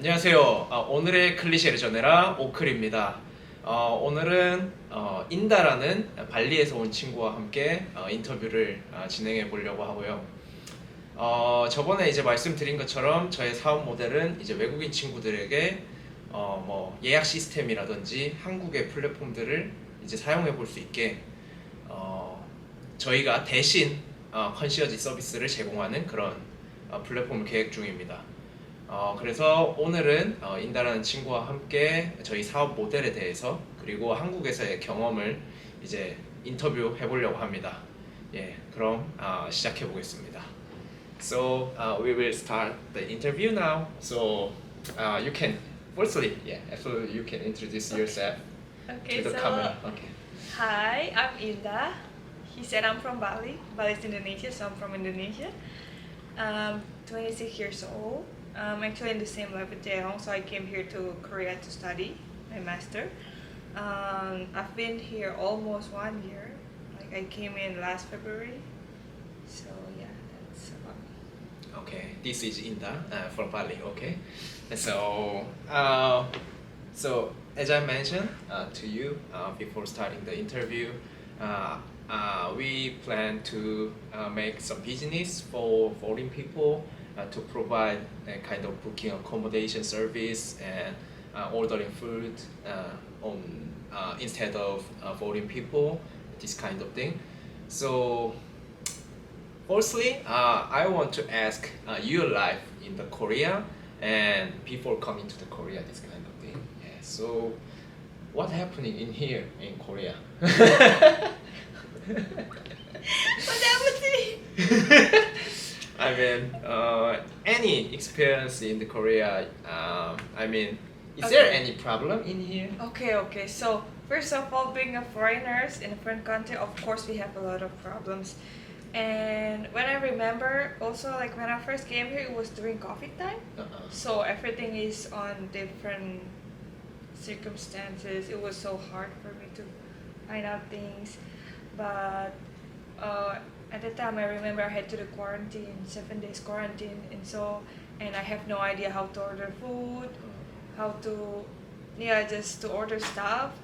안녕하세요. 오늘의 클리셰를 전해라 오클입니다. 오늘은 인다라는 발리에서 온 친구와 함께 인터뷰를 진행해 보려고 하고요. 저번에 이제 말씀드린 것처럼 저의 사업 모델은 이제 외국인 친구들에게 뭐 예약 시스템이라든지 한국의 플랫폼들을 이제 사용해 볼 수 있게 저희가 대신 컨시어지 서비스를 제공하는 그런 플랫폼을 계획 중입니다. 그래서 오늘은 인다라는 친구와 함께 저희 사업 모델에 대해서 그리고 한국에서의 경험을 이제 인터뷰 해보려고 합니다. 예, 그럼 시작해 보겠습니다. So we will start the interview now. So you can firstly, absolutely, you can introduce yourself Okay, to the so camera. Okay. hi, I'm Indah. He said I'm from Bali. Bali is Indonesia, so I'm from Indonesia. 26 years old. I'm actually in the same lab with Jaehyung, so I came here to Korea to study my master. I've been here almost 1 year. Like I came in last February. So yeah, that's about me. Okay, this is Indah from Bali. Okay, so so as I mentioned to you before starting the interview, we plan to make some business for foreign people to provide a kind of booking accommodation service and ordering food on instead of foreign people, this kind of thing. So firstly, I want to ask your life in the Korea and before coming to the Korea, this kind of thing. Yeah. So, what happening in here in Korea? What happened to me? I mean, any experience in the Korea? I mean, is there Okay. any problem in here? Okay. So first of all, being a foreigners in a foreign country, of course we have a lot of problems. And when I remember, also like when I first came here, it was during COVID time. So everything is on different circumstances. It was so hard for me to find out things. But at the time, I remember I had to do quarantine, 7 days quarantine, and I have no idea how to order food, how to, just to order stuff.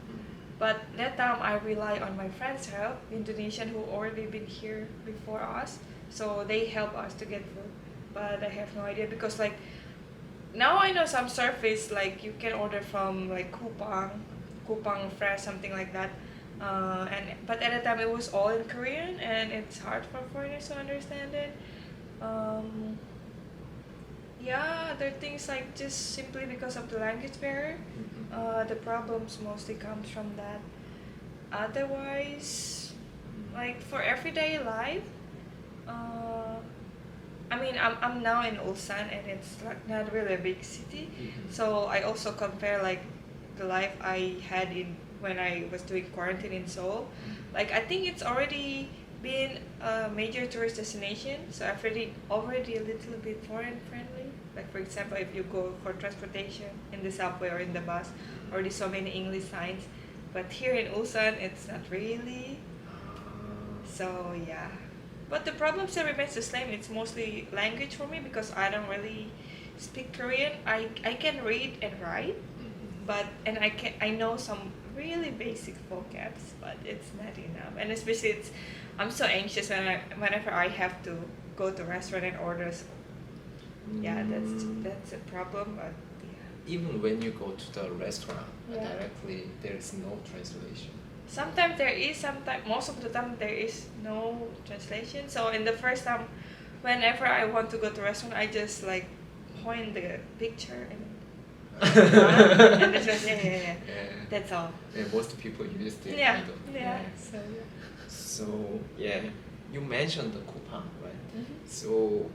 But that time I rely on my friends' help, Indonesian who already been here before us, so they help us to get food. But I have no idea because like now I know some service like you can order from like Kupang Fresh, something like that. But at the time it was all in Korean and it's hard for foreigners to understand it. Other things like just simply because of the language barrier. The problems mostly comes from that. Otherwise, like for everyday life, I'm now in Ulsan and it's like not really a big city. So I also compare like the life I had in when I was doing quarantine in Seoul. Like I think it's already been a major tourist destination, so already a little bit foreign friendly. Like for example, if you go for transportation in the subway or in the bus, already so many English signs. But here in Ulsan, it's not really. So yeah, but the problem still remains the same. It's mostly language for me because I don't really speak Korean. I can read and write, but I know some really basic vocabs, but it's not enough. And especially I'm so anxious whenever I have to go to restaurant and order. So yeah, that's a problem. But yeah. Even when you go to the restaurant Yeah. directly, there is no translation. Sometimes there is, sometimes most of the time there is no translation. So in the first time, whenever I want to go to restaurant, I just like point the picture and and the translation. Yeah. That's all. Yeah, most people use the Yeah. kind of. Yeah. So yeah, you mentioned the coupon, right? Mhm. So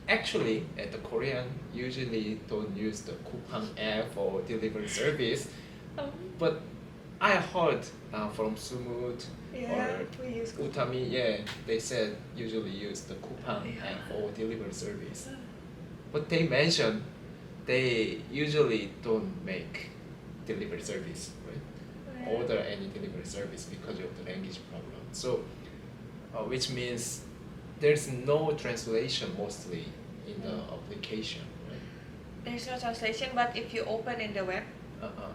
actually, the Korean usually don't use the coupon app or delivery service, but I heard from Sumut Yeah, we use or Utami, they said usually use the coupon app or delivery service, but they mentioned they usually don't make delivery service, right? Order any delivery service because of the language problem. So, which means there's no translation mostly in the application, right? there's no translation, but if you open in the web,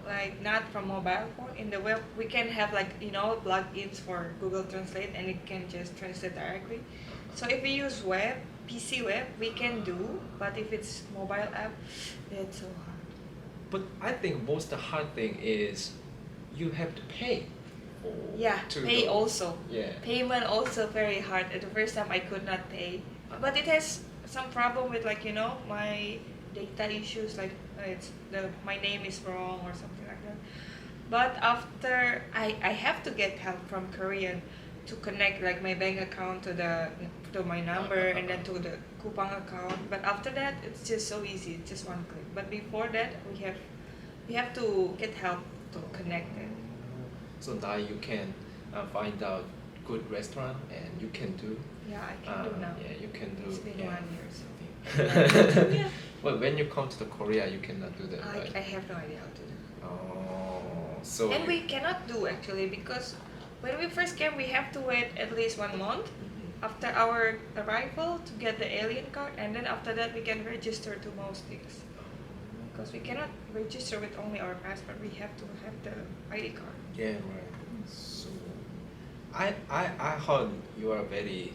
like not from mobile phone, in the web, we can have like, you know, plugins for Google Translate and it can just translate directly. So if we use web, PC web, we can do, but if it's mobile app, it's so hard. But I think most the hard thing is you have to pay. Yeah, to pay the- also. Yeah. Payment also very hard. At the first time I could not pay, but it has some problem with, like, you know, my data issues, like my name is wrong or something like that. But after I have to get help from Korean to connect like my bank account to my number and then to the Kupang account. But after that it's just so easy, it's just one click. But before that we have to get help to connect it. So now you can find out good restaurant and you can do. Yeah, I can do now. Yeah, you can do. It's been 1 year or so. Yeah. Well, when you come to the Korea, you cannot do that. Right? I have no idea how to do. Oh, so. And we cannot do actually because when we first came, we have to wait at least 1 month after our arrival to get the alien card, and then after that we can register to most things. Because we cannot register with only our passport, we have to have the ID card. Yeah, right. So, I heard you are very.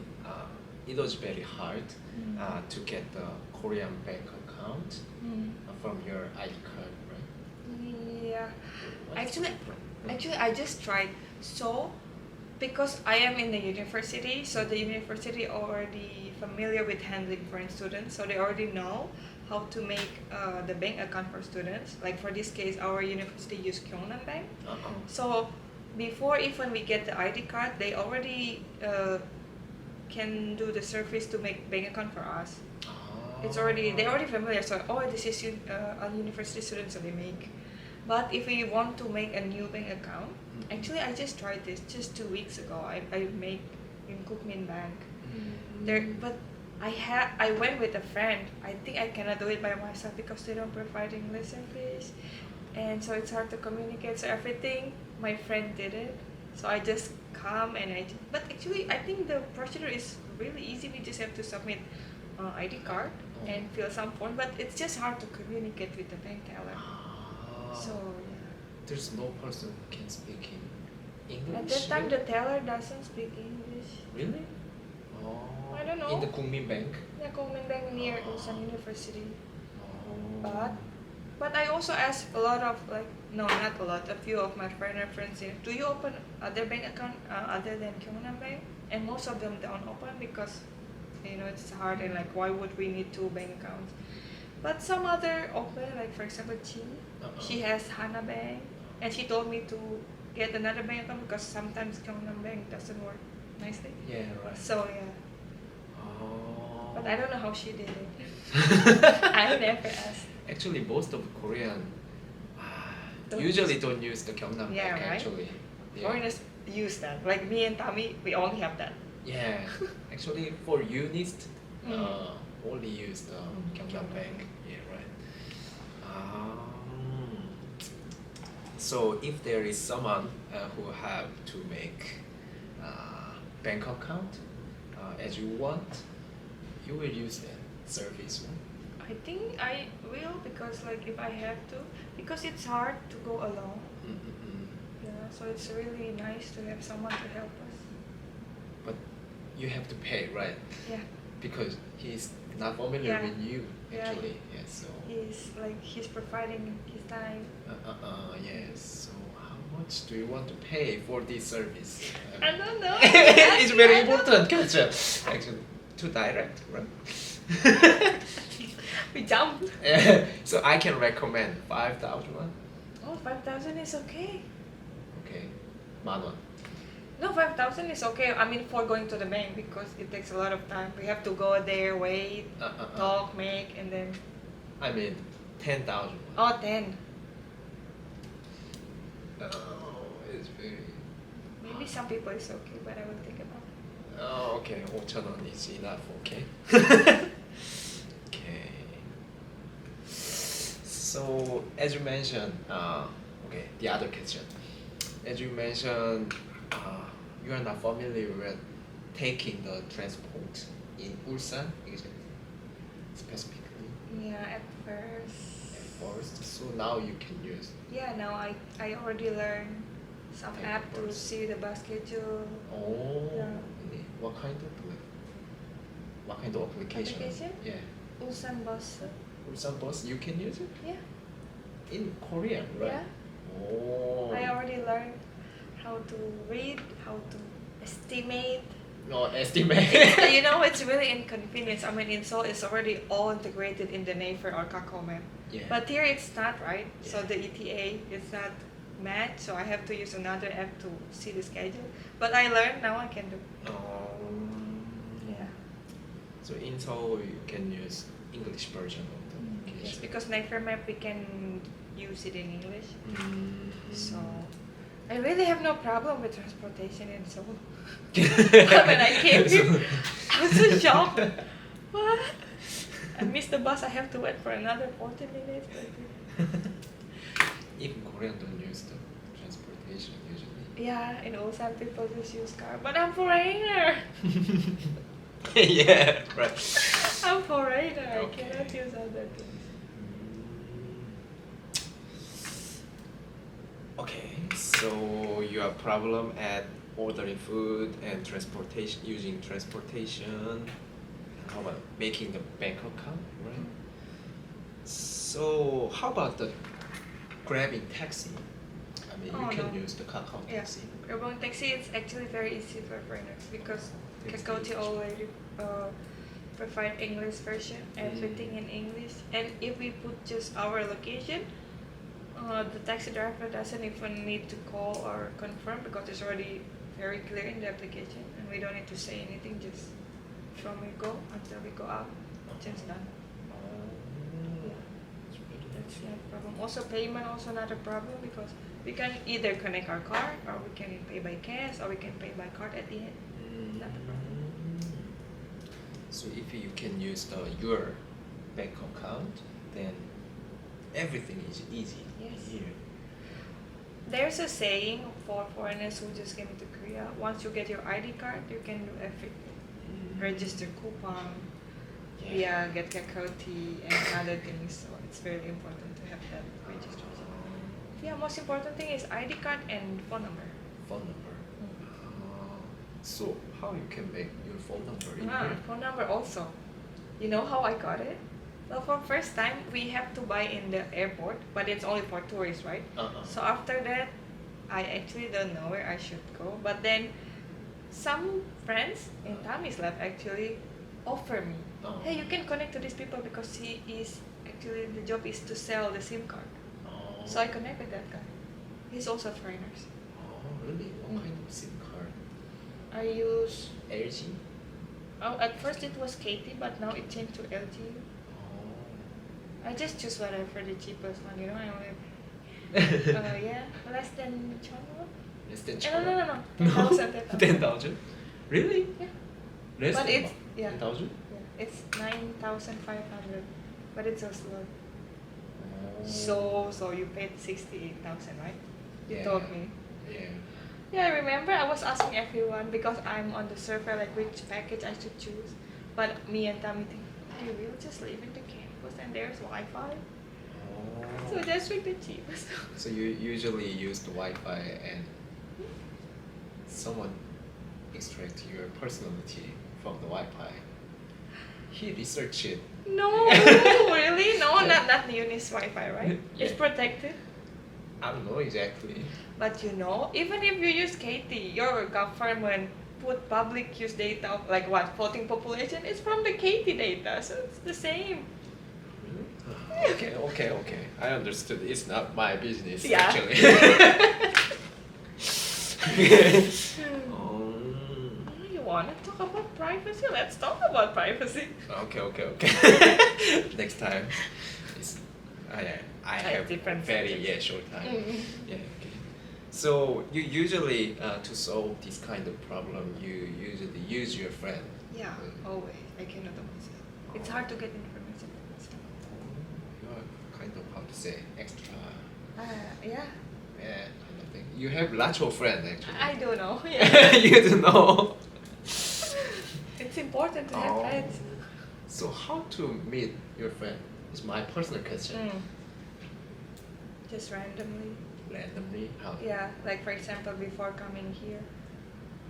It was very hard to get the Korean bank account from your ID card, right? Yeah. What's Actually, different? Actually, I just tried. So, because I am in the university, so the university already familiar with handling foreign students, so they already know how to make the bank account for students. Like for this case, our university use Gyeongnam Bank. So before even we get the ID card, they already can do the service to make bank account for us. It's already they're already familiar. So this is a university student, so they make. But if we want to make a new bank account, actually I just tried this just 2 weeks ago. I made in Kookmin Bank. There, but I went with a friend. I think I cannot do it by myself because they don't provide English service, and so it's hard to communicate. So everything my friend did it. So I just come and but actually I think the procedure is really easy. We just have to submit ID card and fill some form, but it's just hard to communicate with the bank teller. So yeah. There's no person who can speak in English. At that time, the teller doesn't speak English. Really? Oh. I don't know. In the Kookmin Bank. Yeah, Kookmin Bank near Ulsan University. Oh. But I also asked a lot of not a lot, a few of my friends here. Do you open other bank account other than Gyeongnam Bank? And most of them don't open because it's hard and why would we need 2 bank accounts? But some other open, like for example she has Hana Bank, and she told me to get another bank account because sometimes Gyeongnam Bank doesn't work nicely. Yeah, right. So yeah. Oh. But I don't know how she did it. I never asked. Actually, most of Korean Don't usually don't use the Gyeongnam Yeah, Bank. right? Actually. Yeah. Foreigners use that. Like me and Tommy, we only have that. Yeah. Actually, for units, only use the Gyeongnam Bank. Yeah, right. So if there is someone who have to make bank account as you want, you will use that service, right? I think I will because if I have to, because it's hard to go alone. Yeah, so it's really nice to have someone to help us. But you have to pay, right? Yeah. Because he's not familiar with you, Yeah. actually. Yeah, so. He's providing his time. Yes. So how much do you want to pay for this service? I don't know. It's very important, actually, too direct, right? We jumped. So I can recommend 5,000 won. Oh, 5,000 is okay. Okay, 10,000. No, 5,000 is okay. I mean, for going to the bank because it takes a lot of time. We have to go there, wait, talk, make, and then. I mean, 10,000. Oh, 10. It's very. Maybe some people it's okay, but I will think about it. Oh, okay. 5,000 is enough. Okay. Okay. So as you mentioned, okay, the other question. As you mentioned, you are not familiar with taking the transport in Ulsan, specifically. Yeah, at first. First, so now you can use. Yeah, now I already learned some Okay, app of to course. see the bus schedule. Oh, Yeah. really? What kind of application? Application? Yeah. Ulsan bus. Some bus you can use it Yeah. in Korean, right? Yeah. Oh. I already learned how to read, how to estimate. No, estimate. You know, it's really inconvenience. I mean, in Seoul, it's already all integrated in the Naver or Kakao map. Yeah. But here it's not, right? So Yeah. the ETA is not matched, so I have to use another app to see the schedule. But I learned, now I can do. Yeah. So in Seoul you can use English version of the Yes, application. because Naver map we can use it in English. Mm. So I really have no problem with transportation in Seoul. When I came here, I was so shocked. What? I missed the bus. I have to wait for another 40 minutes. Even Korean don't use the transportation usually. Yeah, in Ulsan people just use car, but I'm foreigner. Yeah, right. I'm foreigner. I Okay. cannot use other things. Okay, so you have problem at ordering food and transportation, using transportation. How about making the bank account, right? So how about the grabbing taxi? I mean, Oh, you can no. use the Kakao Yeah. taxi. Urban taxi is actually very easy for foreigners because It's Kakao easy. already provide English version, everything in English. And if we put just our location, the taxi driver doesn't even need to call or confirm because it's already very clear in the application, and we don't need to say anything. Just from we go until we go out, just done. It's really That's not a problem. Also, payment also not a problem because we can either connect our card or we can pay by cash or we can pay by card at the end. Not a problem. So if you can use your bank account, then everything is easy Yes. here. There's a saying for foreigners who just came to Korea: once you get your ID card, you can do everything. Register coupon, yeah, get Kakao tea and other things. So it's very important to have that registration. Yeah, most important thing is ID card and phone number. Phone number. So how you can make your phone number in here? Phone number also. You know how I got it? So for first time, we have to buy in the airport, but it's only for tourists, right? So after that, I actually don't know where I should go. But then some friends in Tammy's lab actually offer me, Oh. hey, you can connect to these people because he is actually, the job is to sell the SIM card. Oh. So I connect with that guy. He's also foreigners. Oh, really? What kind of SIM card? I use, LG? oh, at first it was KT, but now it changed to LG. Oh. I just choose whatever the cheapest one, you know. I only, yeah, less than 1,000. Less than No. 10,000. 10,000? Really? Yeah. Less But than it's, yeah, 10,000? yeah, it's 9,500, but it's so slow. Oh. So you paid 68,000, right? You Yeah. told me. Yeah. Yeah, I remember I was asking everyone because I'm on the server, like which package I should choose. But me and Tammy think, hey, we'll just live in the campus and there's Wi-Fi. So Oh. just pick the cheapest. So you usually use the Wi-Fi and someone extract your personality from the Wi-Fi. He researched it. No, really? No, Yeah. not Unis Wi-Fi, right? Yeah. It's protected. I don't know exactly. But you know, even if you use KT, your government put public use data of like what, voting population, it's from the KT data, so it's the same. Really? Okay. I understood. It's not my business Yeah. actually. You want to talk about privacy? Let's talk about privacy. Okay. Next time. It's, I have different very subjects. short time. Mm. Yeah. Okay. So you usually to solve this kind of problem, you usually use your friend. Yeah, always. I cannot do myself. It's hard to get information from myself. You are kind of how to say extra. Yeah. Yeah, kind of thing. You have lots of friends actually. I don't know. Yeah. You don't know. It's important to have Oh. friends. So how to meet your friend? It's my personal question. Just randomly. Randomly, how? Yeah, like for example, before coming here,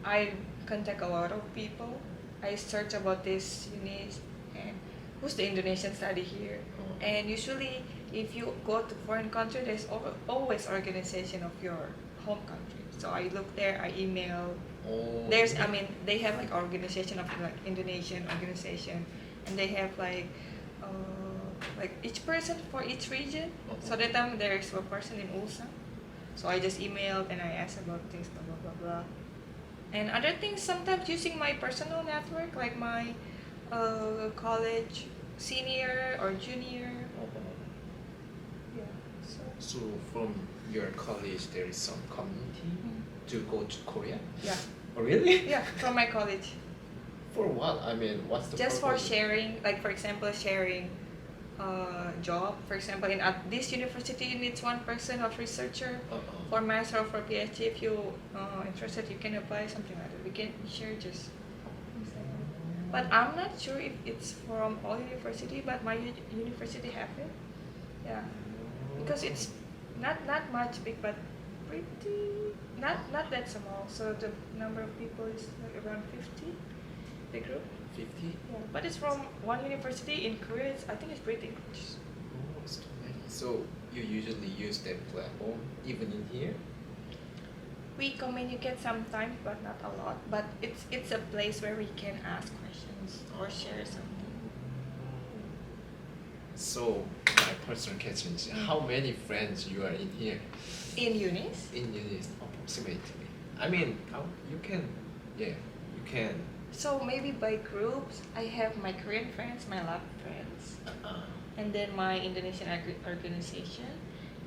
I contact a lot of people. I search about this uni and who's the Indonesian study here. Oh. And usually, if you go to foreign country, there's always organization of your home country. So I look there, I email. Oh. They have like organization of like Indonesian organization, and they have like each person for each region. Oh. So that time there is one person in Ulsan. So I just emailed and I asked about things, blah blah blah blah. And other things, sometimes using my personal network, like my college senior or junior. Yeah. So from your college, there is some community to go to Korea? Yeah. Oh, really? Yeah, from my college. For what? I mean, what's the Just for purpose? sharing, like for example, sharing job. For example, at this university, you need one person of researcher. For master or for PhD. If you interested, you can apply something like that. We can share just. But I'm not sure if it's from all university, but my university have it. Yeah, because it's not much big, but pretty not that small. So the number of people is like around 50. The group. 50? Yeah, but it's from one university in Korea. I think it's pretty English. Oh, it's too many. So you usually use that platform even in here? We communicate sometimes, but not a lot. But it's a place where we can ask questions or share something. So my personal question is, how many friends you are in here? In unis? In unis, approximately. I mean, how you can, you can. So maybe by groups, I have my Korean friends, my Lab friends, and then my Indonesian organization,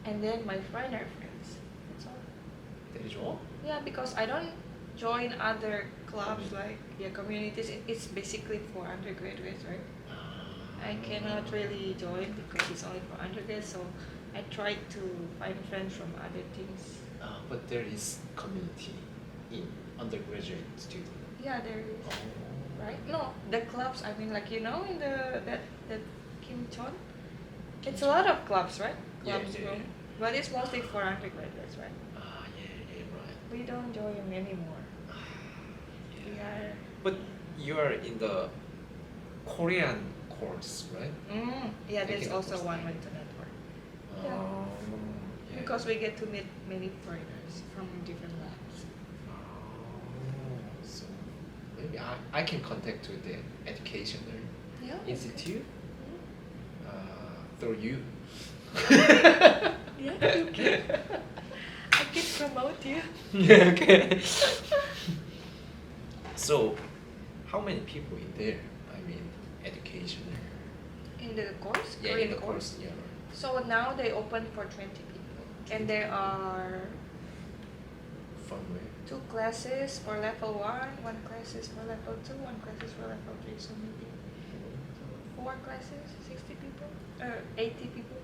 and then my foreigner friends. That's all. That is all? Yeah, because I don't join other clubs like communities. It's basically for undergraduates, right? I cannot really join because it's only for undergrads. So I try to find friends from other things. But there is community in undergraduate student. Yeah, there is. Right? No, the clubs. I mean, like in that Kim Chon. It's a lot of clubs, right? Clubs, Yeah. But it's mostly for undergraduates, right? Yeah, right. We don't join anymore. We are. But you are in the Korean course, right? Yeah, there's Taking a also course. one way to network. Yeah. Yeah. Because we get to meet many foreigners from different labs. So maybe I can contact to the educational institute through you. Yeah, you can. I can promote you. Yeah, okay. So, how many people in there? I mean, educational. In the course? Yeah, Korean in the course. Yeah. So now they open for 20 people. And there are From where? 2 classes for level 1, 1 class is for level 2, 1 class is for level 3. So maybe 4 classes, 60 people, or 80 people.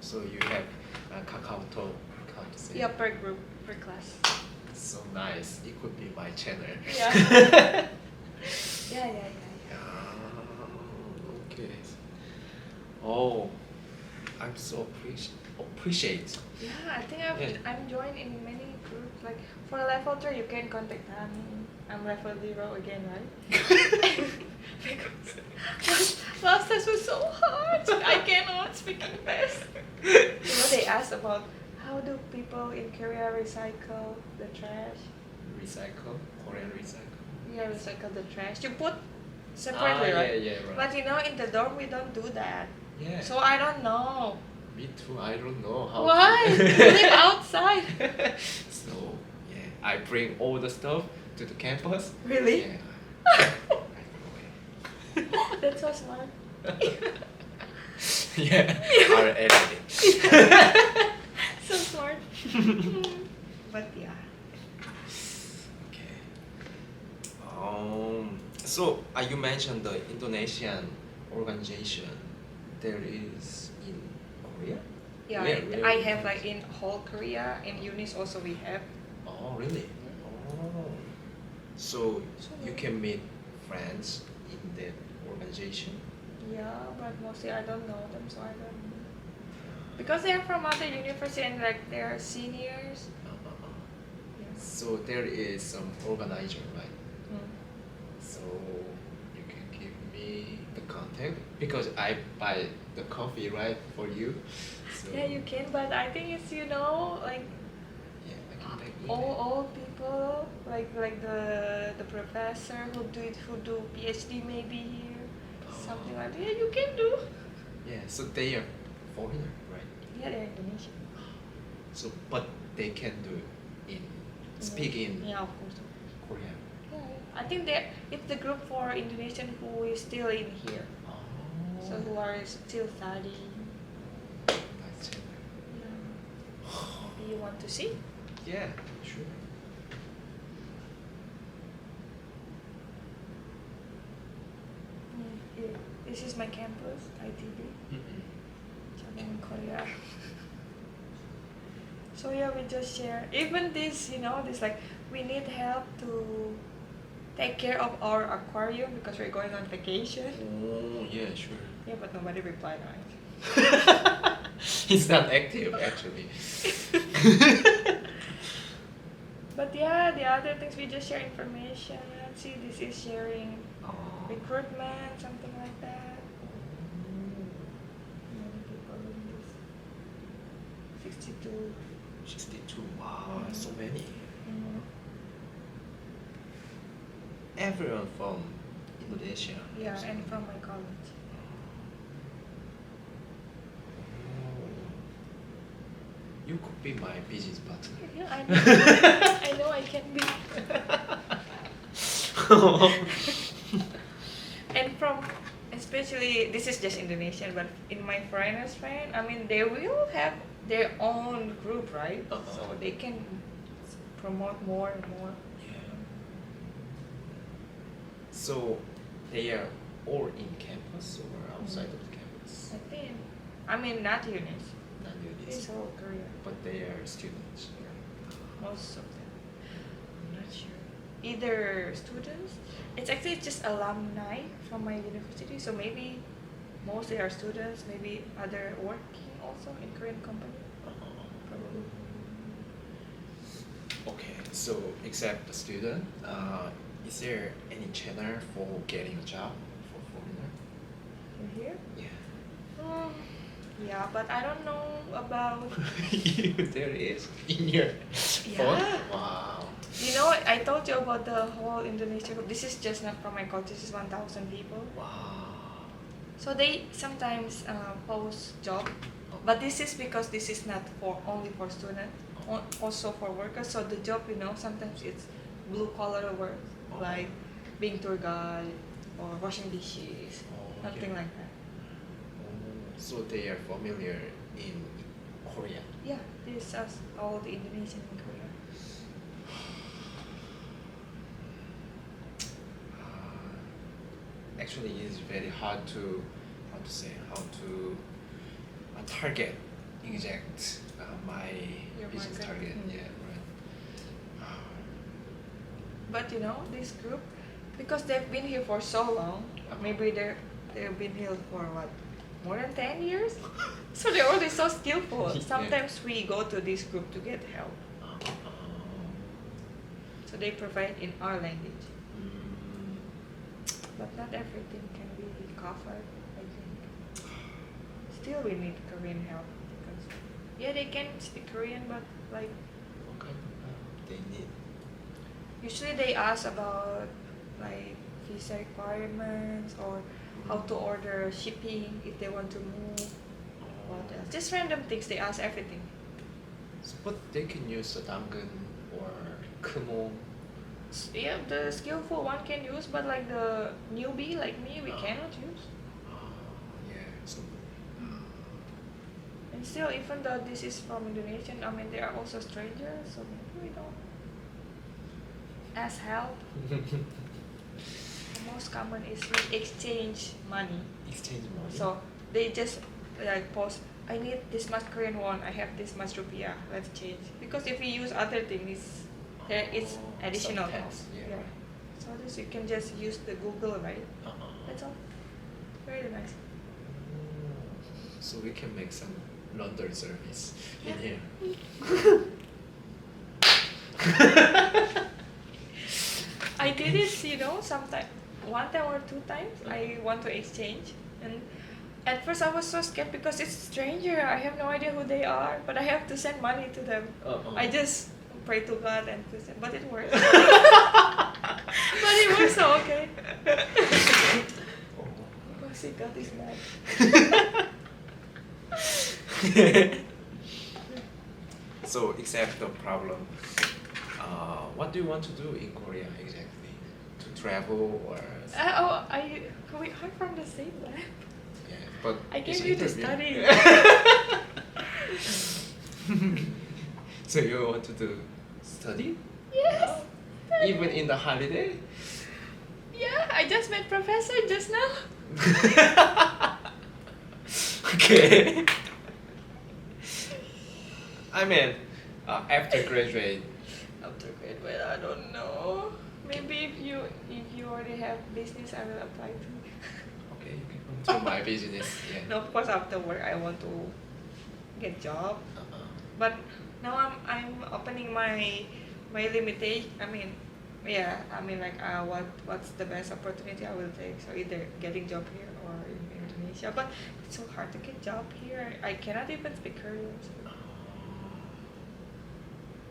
So you have Kakao Talk, how to say? Yeah, per group, per class. So nice. It could be my channel. Yeah. Yeah. Okay. Oh, I'm so appreciate. Yeah, I think Yeah. I'm joined in many groups. Like for level 3, you can contact me. I'm level 0 again, right? Because last test was so hard. I cannot speak English. They asked about how do people in Korea recycle the trash? Recycle? Korean recycle? Yeah, recycle the trash. You put separately, right? Yeah, right. But in the dorm we don't do that. Yeah. So I don't know. Me too. I don't know how. Why? To... You live outside. So I bring all the stuff to the campus. Really? Yeah. I throw away. That's so smart. Yeah. Our editing. So smart. But yeah. Okay. So you mentioned the Indonesian organization. There is in Korea. Yeah, Where I in have Korea? like in whole Korea, in unis also we have. Oh, really? Oh. So you can meet friends in that organization? Yeah, but mostly I don't know them, so I don't know. Because they're from other university and like they're seniors. Yeah. So there is some organizer, right? Mm. So you can give me the contact because I buy the coffee right for you. So Yeah, you can, but I think it's like yeah, I can take all people like the professor who do PhD maybe here, something like that. Yeah, you can do. Yeah, so they are foreigner, right? Yeah, they're Indonesian. So but they can do in speak in Yeah, of course. Korean. Yeah, yeah. I think it's the group for Indonesian who is still in here, Oh. so who are still studying. That's it. Yeah. Maybe you want to see? Yeah, sure. Yeah. This is my campus, ITB. In Korea. So yeah, we just share. Even this, this like we need help to take care of our aquarium because we're going on vacation. Oh, yeah, sure. Yeah, but nobody replied, right? It's not active actually. But yeah, the other things we just share information. See, this is sharing recruitment, something like that. Many people in this. 62. 62. Wow, so many. Mm. Everyone from Indonesia. Yeah, and from my college. You could be my business partner. Yeah, I know. I know I can be. And especially, this is just Indonesian, but in my foreigners friend, I mean, they will have their own group, right? So they can promote more and more. Yeah. So they are all in campus or outside of the campus? I think. I mean, not units. Not It's units, whole Korea. but they are students. Most of them. I'm not sure. Either students. It's actually just alumni from my university. So maybe mostly are students. Maybe other working also in Korean company. Probably. Okay, so except the student, is there any channel for getting a job for foreigner? In here? Yeah. Yeah, but I don't know about. There is in your phone? Yeah. Wow. I told you about the whole Indonesia group. This is just not from my college. This is 1,000 people. Wow. So they sometimes post job, but this is because this is not only for students, also for workers. So the job, sometimes it's blue collar work, like being tour guide or washing dishes, something like that. So they are familiar in Korea. Yeah, this is all the Indonesian in Korea. Actually, it's very hard to target exact my Your business market. target. Mm. Yeah, right. But this group, because they've been here for so long, maybe they've been here for what, more than 10 years? So they're already so skillful. Yeah. Sometimes we go to this group to get help. So they provide in our language. But not everything can be covered, I think. Still we need Korean help. Because, they can speak Korean, but like What kind of help they need? usually they ask about like visa requirements or how to order shipping if they want to move. What else? Just random things. They ask everything. But they can use the 당근 or 크모. Yeah, the skillful one can use, but like the newbie like me, we cannot use. Yeah. So, And still, even though this is from Indonesian, I mean, they are also strangers, so maybe we don't ask help. The most common is we exchange money. exchange money. So they just like post, I need this much Korean won, I have this much rupiah, let's change. Because if we use other things, there is additional some cost. tax, yeah. So this you can just use the Google, right? That's all. Very nice. So we can make some laundry service in here. I did it, you know, sometime, one time or two times. I want to exchange, and at first I was so scared because it's a stranger. I have no idea who they are, but I have to send money to them. I just pray to God and to send, but it works. But it works so okay. Oh, see, God is mad. So accept the problem. What do you want to do in Korea exactly? To travel or? We are from the same lab. Yeah, but I it's came here to interview. study. So you want to do study? Yes. Even in the holiday? Yeah, I just met professor just now. Okay. I mean, after graduate. After graduate, I don't know. Maybe if you already have business, I will apply to. Okay, you can come to my business. Yeah. No, of course after work I want to get job. But now I'm opening my limitation. I mean like what's the best opportunity I will take. So either getting job here or in Indonesia. But it's so hard to get job here. I cannot even speak Korean.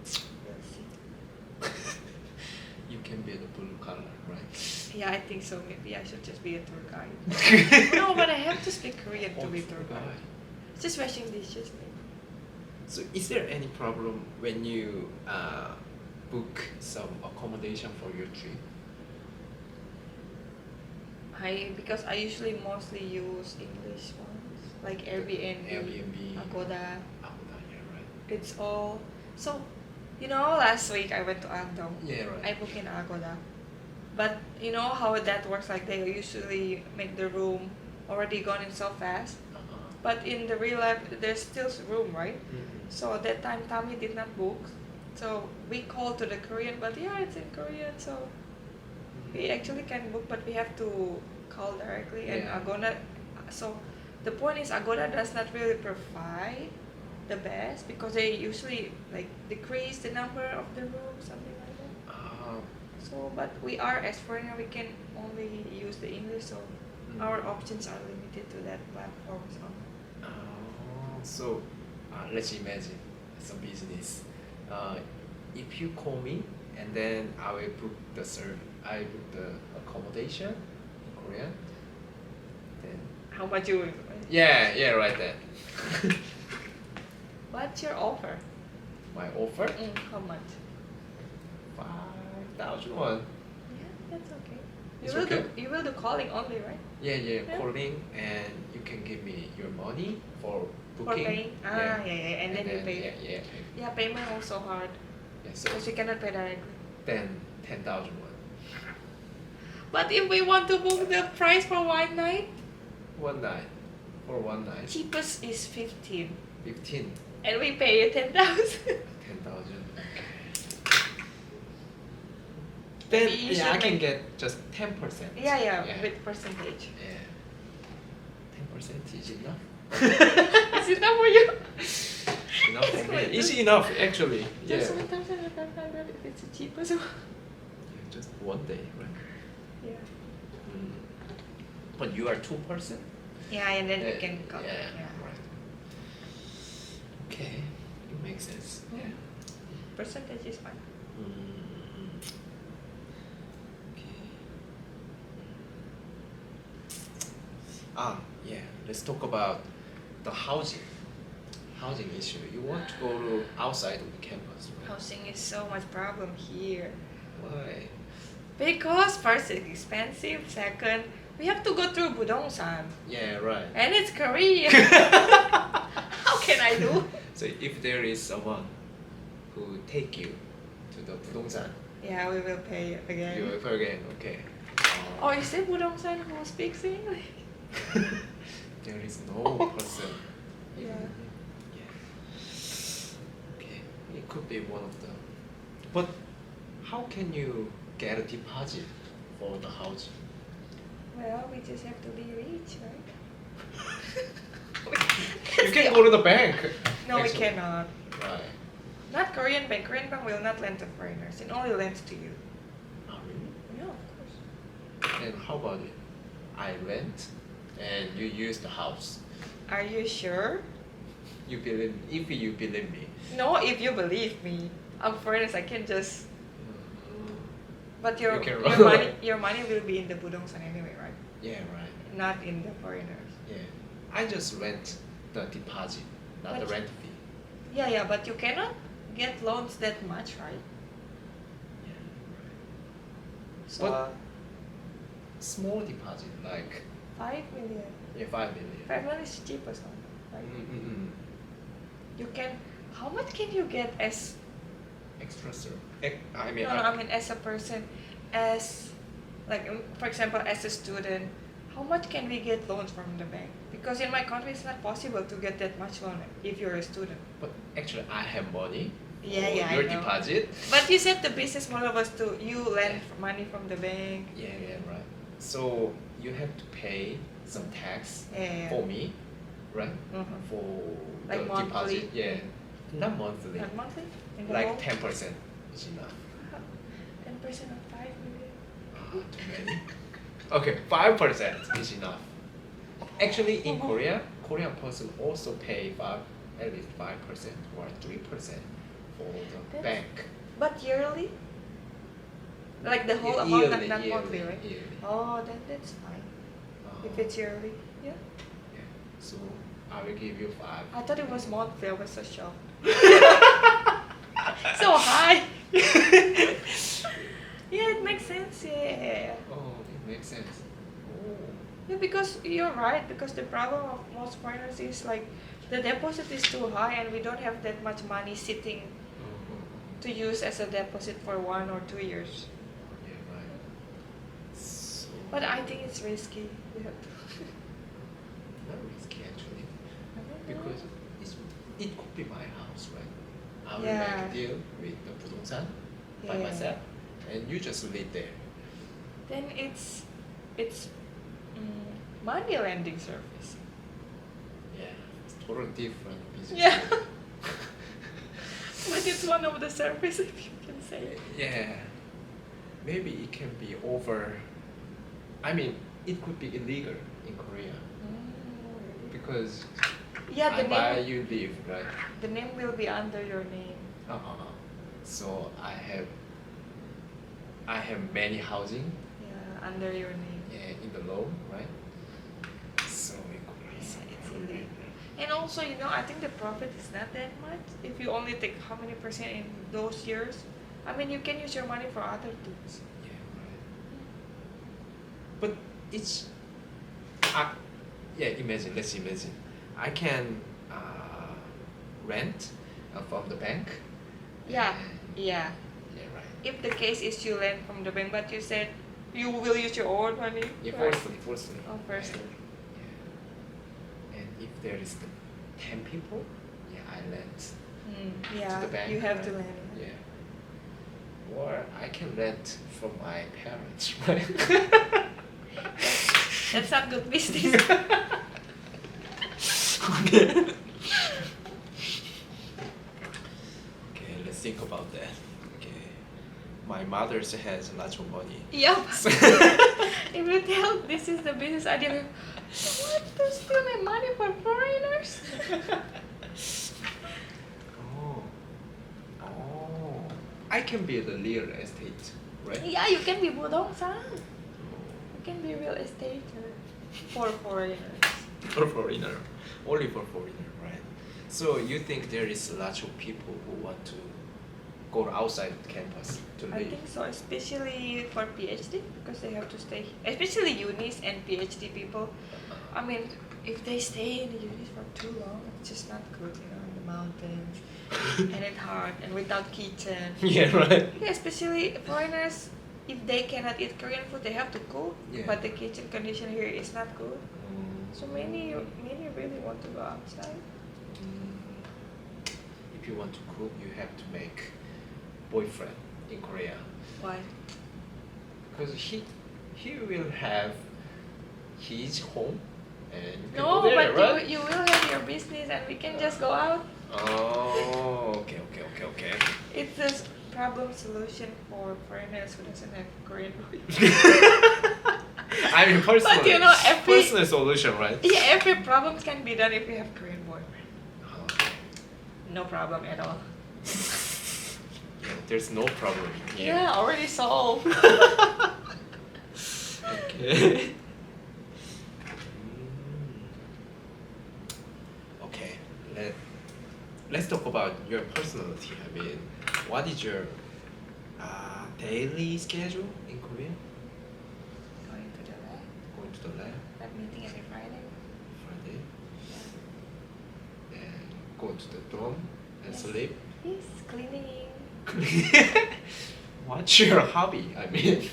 So. We'll see. You can be the blue collar, right? Yeah, I think so. Maybe I should just be a tour guide. No, but I have to speak Korean to be tour guide. Just washing dishes, maybe. So is there any problem when you book some accommodation for your trip? Because I usually mostly use English ones, like Airbnb, Agoda. Yeah, right. It's all so. You know, last week I went to Andong. Yeah, right. I booked in Agoda, but you know how that works. Like they usually make the room already gone in so fast. But in the real life, there's still room, right? Mm-hmm. So that time, Tommy did not book. So we called to the Korean, but yeah, it's in Korean. So we actually can book, but we have to call directly. And Yeah. Agoda, so the point is Agoda does not really provide the best because they usually like decrease the number of the rooms, something like that. So, but we are as foreigner, we can only use the English. So our options are limited to that platform. So let's imagine some business. If you call me and then I will book the book the accommodation in Korea. Then How much you will? yeah, right then. What's your offer? My offer How much? 5,000 won. Yeah, that's okay. It's okay? You will do calling only, right? Yeah, calling and you can give me your money for For booking. paying. And then you pay. Yeah. Yeah, payment also hard Yeah, so because you cannot pay directly. then 10,000 won. But if we want to book the price for one night, One night. For one night. cheapest is 15, 15. and we pay you 10,000. 10,000. Then Maybe you I should can make- get just 10%. Yeah, with percentage. Yeah. 10% is enough. Is it enough for you? Enough for It's me. quite It's good. enough actually. Yeah. Just 1,500 if it's the cheapest one. Yeah, just one day, right? Yeah. But you are 2%? Yeah, and then you can cut. Yeah, right. Okay, it makes sense. Yeah. Percentage is fine. Okay. Yeah. Let's talk about the housing issue. You want to go to outside of the campus, right? Housing is so much problem here. Why? Because first it's expensive, second we have to go through Budongsan, Yeah, right. and it's Korea. How can I do? So if there is someone who take you to the Budongsan, Yeah, we will pay again. you will pay again. Okay. Or is it Budongsan who speaks English? There is no person. Yeah. Okay, it could be one of them. But how can you get a deposit for the house? Well, we just have to be rich, right? You can go to the bank. No, we Actually. cannot. Right. Not Korean bank. Korean bank will not lend to foreigners. It only lends to you. Oh, really? Yeah, of course. And how about it? I rent and you use the house. Are you sure? You believe if you believe me. No, if you believe me. I'm foreigners. I can just. But your You can your roll. your money will be in the budongsan anyway, right? Yeah, right. Not in the foreigners. Yeah. I just rent the deposit, not the But- rent fee. Yeah, but you cannot get loans that much, right? Yeah, right. So But- Small deposit like 5 million. 5 million. 5 million is cheap or something, right? Mm-mm. You can. How much can you get as? Extra sir. I mean, No, I mean as a person, as like for example, as a student, how much can we get loans from the bank? Because in my country, it's not possible to get that much loan if you're a student. but actually I have money. Yeah, for yeah, I your know. deposit. But you said the business model was to you lend money from the bank. Yeah, right. So you have to pay some tax Yeah. for me, right? Mhm. For Like the monthly? deposit. Yeah, not monthly. Not monthly. In the Like whole? 10% is enough. 10% of 5 million. Too many. Okay, 5% is enough. Actually, in Korea, Korean person also pay at least 5% or 3% for the That's- bank. But yearly. Like the whole Yeah, amount, yearly, not yearly, monthly, right? yearly. Oh, then that's fine. If it's yearly, yeah. Yeah. So I will give you 5. I thought it was monthly. I was so shocked. So high. Yeah, it makes sense. Yeah. Oh, it makes sense. Oh. Yeah, because you're right. Because the problem of most foreigners is like the deposit is too high, and we don't have that much money sitting to use as a deposit for 1 or 2 years. Yeah, right. So But I think it's risky. We have to. not risky actually, because it could be my house, right? I will Yeah. make a deal with the budongsan by Yeah. myself, and you just live there. Then it's money lending service. Yeah, it's totally different business. Yeah. model. But it's one of the services, if you can say. Yeah, maybe it can be over. I mean, it could be illegal in Korea because Yeah, I the buy, name you live, right? the name will be under your name. So I have many housing, Yeah, under your name. in the loan, right? So in Korea, It's illegal. And also, I think the profit is not that much. If you only take how many percent in those years, I mean, you can use your money for other things. Yeah, right. But it's, let's imagine, I can rent from the bank. Yeah, and- yeah. Yeah, right. If the case is you lend from the bank, but you said you will use your own money. Yeah, right? firstly. Oh, firstly. Yeah. And if there is 10 people, I lend. Yeah, the bank, you have right? to lend. Yeah. Or I can rent from my parents, right? That's not good business. Okay. Okay, let's think about that. Okay. My mother has lots of money. Yep. If you tell this is the business idea, what to steal my money for foreigners? Oh. I can be the real estate, right? Yeah, you can be budongsan. You can be real estate for foreigners. For foreigner. Only for foreigner, right? So you think there is lots of people who want to go outside campus to live? I think so, especially for PhD, because they have to stay. Especially unis and PhD people. I mean, if they stay in the unis for too long, it's just not good, in the mountains, and it's hard, and without kitchen. Yeah, right. Yeah, especially foreigners, if they cannot eat Korean food, they have to cook. Yeah. But the kitchen condition here is not good. So many really want to go outside. If you want to cook, you have to make boyfriend in Korea Why? because he will have his home, and you can No, go there, but right? you will have your business and we can just go out. Oh, okay. It's this problem solution for foreigners who doesn't have Korean voice. I mean, personal. But you know, personal solution, right? Yeah, every problem can be done if you have Korean boyfriend. Okay. No problem at all. Yeah, there's no problem here. Yeah, already solved. Okay. Okay. Let's talk about your personality. I mean, what is your daily schedule in Korea? Going to the lab. Going to the lab Lab meeting every Friday. Friday, and go to the dorm and Yes. sleep. Yes, cleaning. What's your hobby? I mean,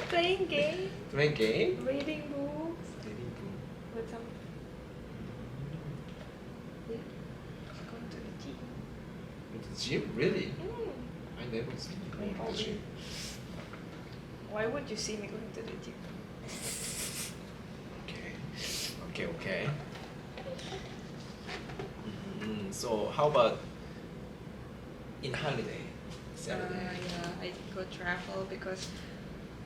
Playing game. playing game. Reading books. With some. Yeah. Going to the gym. The gym, really? Mm. I never seen you going to the gym. Why would you see me going to the gym? Okay. So how about in holiday, Saturday? Yeah, I go travel because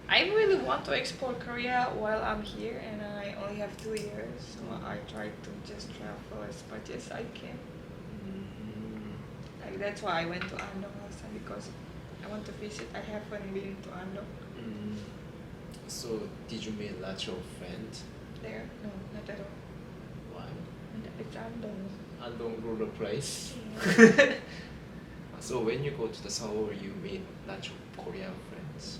I really want to explore Korea while I'm here, and I only have 2 years, so I try to just travel as much as I can. Like that's why I went to Andong last time because I want to visit. I haven't been to Andong. So did you meet lots of friends? There? No, not at all. Why? It's Andong. Andong rural place. Yeah. So when you go to the Seoul, you meet lots of Korean friends.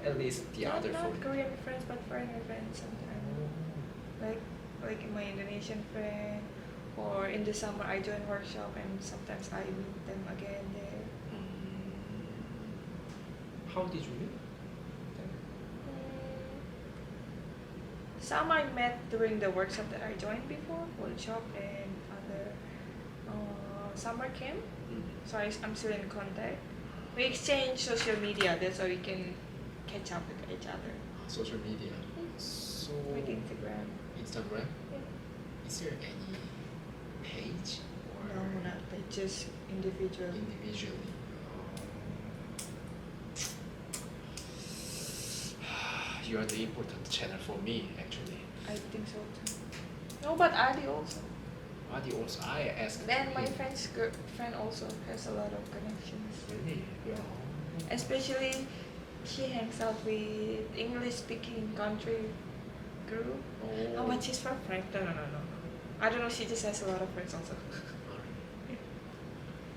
At least the other not foreign. Korean friends, but foreigner friends sometimes. Like my Indonesian friend, or in the summer I join workshop and sometimes I meet them again there. How did you meet? Some I met during the workshop that I joined before, workshop and other summer camp. So I'm still in contact. We exchange social media, that's how we can catch up with each other. Social media. So With Instagram. Instagram. Yeah. Is there any page or No, not but just individually. individually? You are the important channel for me, actually. I think so too. No, but Adi also. Adi also, I asked. Then my him. friend's girlfriend also has a lot of connections. Really? Yeah. Especially, she hangs out with English-speaking country group. Oh, but she's from France. No. I don't know. She just has a lot of friends also.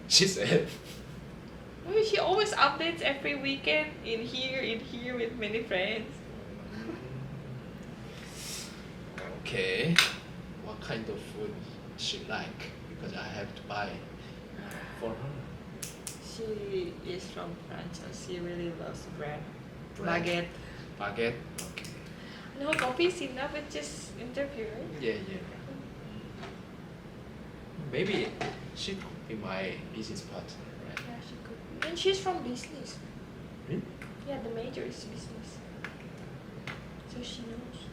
She said. Well, she always updates every weekend in here with many friends. Okay. What kind of food she like? Because I have to buy for her. She is from France, so she really loves bread. Bread. Baguette. Baguette. Okay. No, coffee is enough. It's just interview, right? Yeah. Maybe she could be my business partner, right? Yeah, she could be. And she's from business. Really? Yeah, the major is business. So she knows.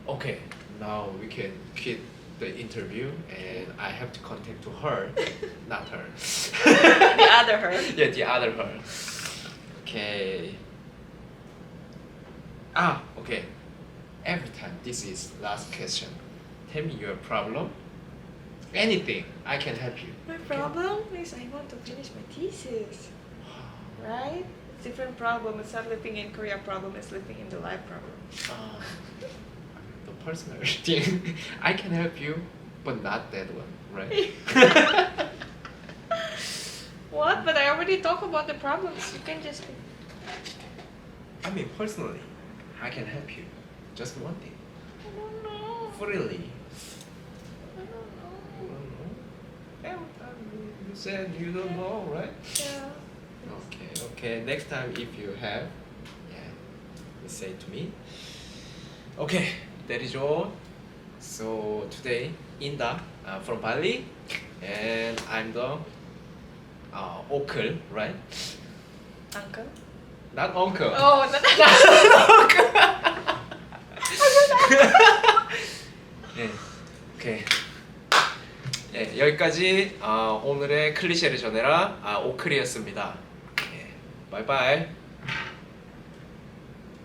Okay. Now we can quit the interview, and I have to contact to her, not her. The other her. Yeah, the other her. Okay. Okay. Every time, this is last question. Tell me your problem. Anything, I can help you. My problem is I want to finish my thesis. Right? It's different problem. It's not living in Korea problem. It's living in the life problem. The personal thing, I can help you, but not that one, right? What? But I already talked about the problems. You can just. I mean, personally, I can help you. Just one thing. I don't know. Freely. I don't You know. don't know? You said you don't know, right? Yeah. Okay. Next time if you have, you say to me. Okay, that is all. So today, Indah from Bali, and I'm the uncle, right? Uncle? Not uncle. Oh, not 오케이. 예, 여기까지 오늘의 클리셰를 전해라 오클이었습니다. 예, 바이바이.